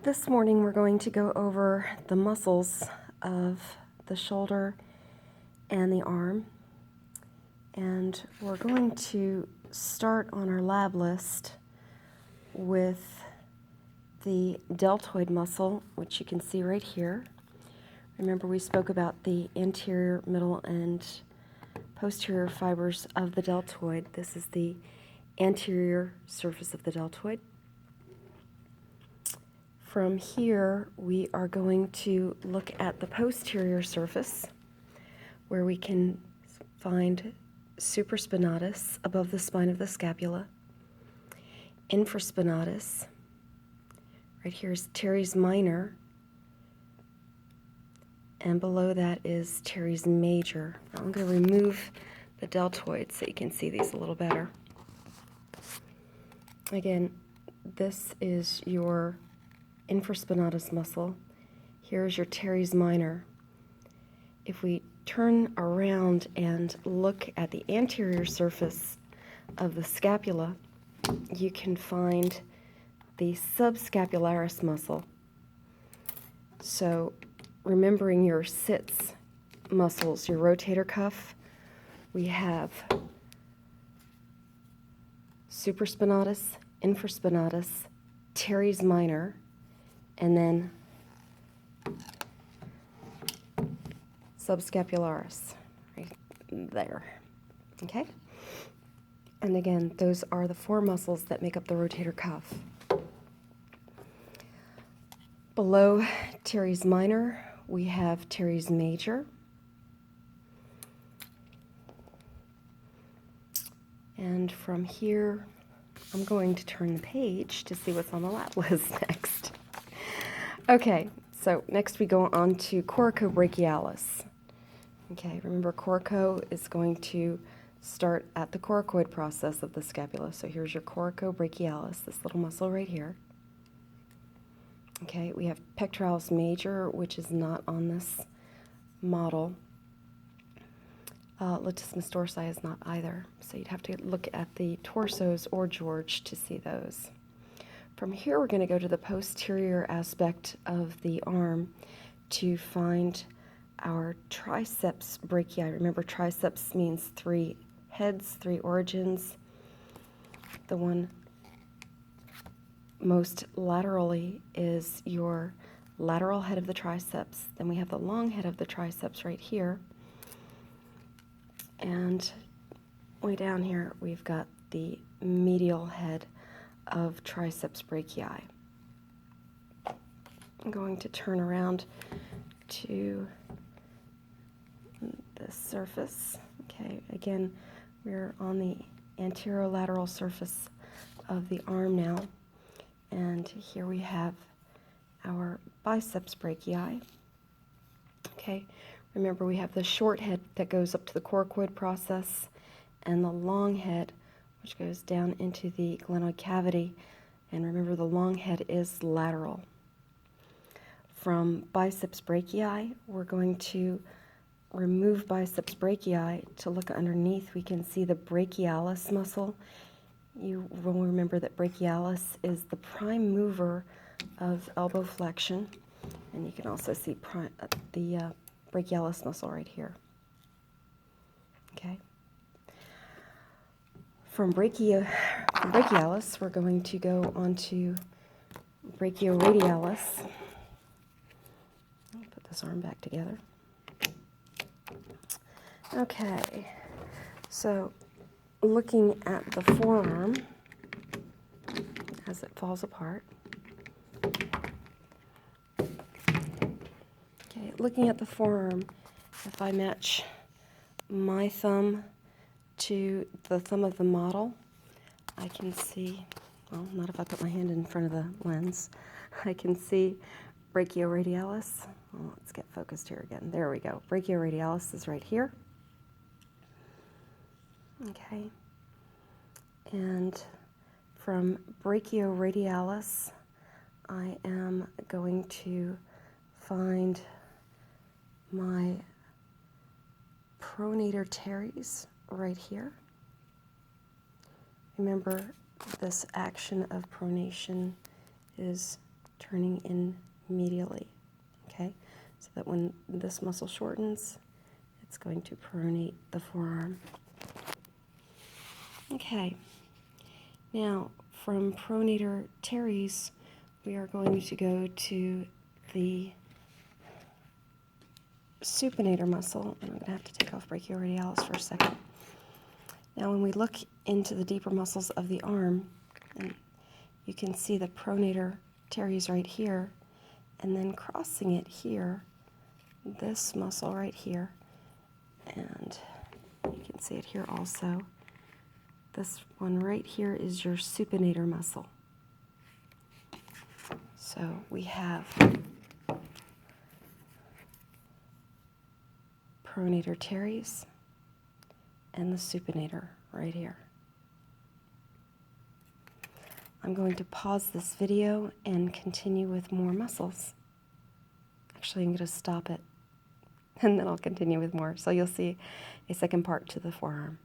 This morning we're going to go over the muscles of the shoulder and the arm, and we're going to start on our lab list with the deltoid muscle, which you can see right here. Remember, we spoke about the anterior, middle, and posterior fibers of the deltoid. This is the anterior surface of the deltoid. From here, we are going to look at the posterior surface, where we can find supraspinatus above the spine of the scapula, infraspinatus, right here is teres minor, and below that is teres major. I'm going to remove the deltoid so you can see these a little better. Again, this is your infraspinatus muscle. Here's your teres minor. If we turn around and look at the anterior surface of the scapula, you can find the subscapularis muscle. So remembering your sits muscles, your rotator cuff, we have supraspinatus, infraspinatus, teres minor, and then subscapularis right there. Okay? And again, those are the four muscles that make up the rotator cuff. Below teres minor, we have teres major. And from here, I'm going to turn the page to see what's on the lab list next. Okay, so next we go on to coracobrachialis. Okay, remember coraco is going to start at the coracoid process of the scapula. So here's your coracobrachialis, this little muscle right here. Okay, we have pectoralis major, which is not on this model. Latissimus dorsi is not either, so you'd have to look at the torsos or George to see those. From here, we're going to go to the posterior aspect of the arm to find our triceps brachii. Remember, triceps means three heads, three origins. The one most laterally is your lateral head of the triceps. Then we have the long head of the triceps right here. And way down here, we've got the medial head of Triceps Brachii. I'm going to turn around to the surface. Okay, again, we're on the anterolateral surface of the arm now. And here we have our biceps brachii. Okay, remember we have the short head that goes up to the coracoid process and the long head which goes down into the glenoid cavity. And remember, the long head is lateral. From biceps brachii, we're going to remove biceps brachii. To look underneath, we can see the brachialis muscle. You will remember that brachialis is the prime mover of elbow flexion, and you can also see the brachialis muscle right here. Okay. From brachialis, we're going to go on to brachioradialis. Let me put this arm back together. Okay, so looking at the forearm as it falls apart. Okay, looking at the forearm, if I match my thumb to the thumb of the model, I can see, well, not if I put my hand in front of the lens, I can see brachioradialis. Well, let's get focused here again. There we go. Brachioradialis is right here. Okay. And from brachioradialis, I am going to find my pronator teres right here. Remember, this action of pronation is turning in medially, okay? So that when this muscle shortens, it's going to pronate the forearm. Okay, now from pronator teres, we are going to go to the supinator muscle, and I'm going to have to take off brachioradialis for a second. Now when we look into the deeper muscles of the arm, and you can see the pronator teres right here, and then crossing it here, this muscle right here, and you can see it here also. This one right here is your supinator muscle. So we have pronator teres and the supinator right here. I'm going to pause this video and continue with more muscles. Actually, I'm going to stop it, and then I'll continue with more. So you'll see a second part to the forearm.